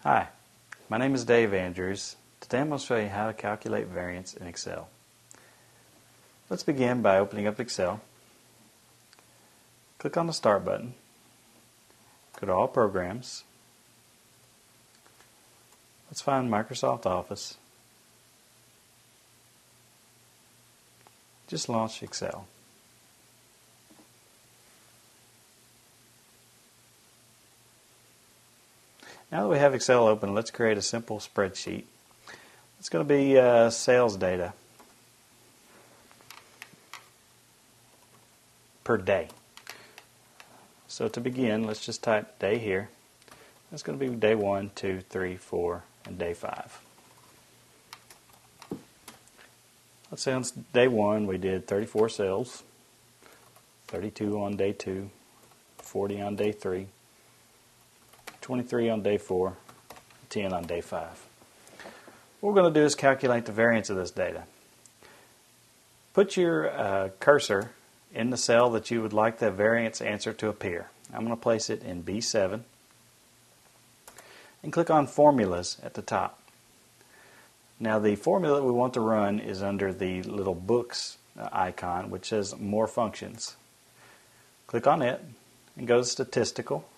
Hi, my name is Dave Andrews. Today I'm going to show you how to calculate variance in Excel. Let's begin by opening up Excel. Click on the Start button. Go to All Programs. Let's find Microsoft Office. Just launch Excel. Now that we have Excel open, let's create a simple spreadsheet. It's going to be sales data per day. So to begin, let's just type day here. That's going to be day 1, 2, 3, 4, and day 5. Let's say on day 1 we did 34 sales, 32 on day 2, 40 on day 3, 23 on day 4, 10 on day 5. What we're going to do is calculate the variance of this data. Put your cursor in the cell that you would like the variance answer to appear. I'm going to place it in B7 and click on Formulas at the top. Now the formula that we want to run is under the little books icon which says More Functions. Click on it and go to Statistical.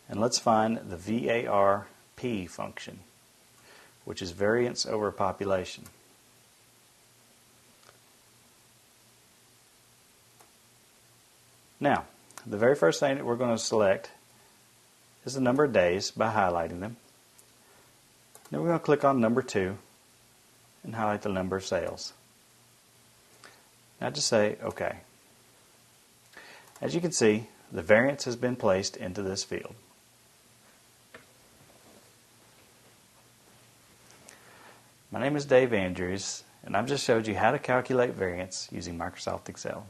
And let's find the VARP function, which is variance over population. Now, the very first thing that we're going to select is the number of days by highlighting them. Then we're going to click on number 2 and highlight the number of sales. Now just say OK. As you can see, the variance has been placed into this field. My name is Dave Andrews, and I've just showed you how to calculate variance using Microsoft Excel.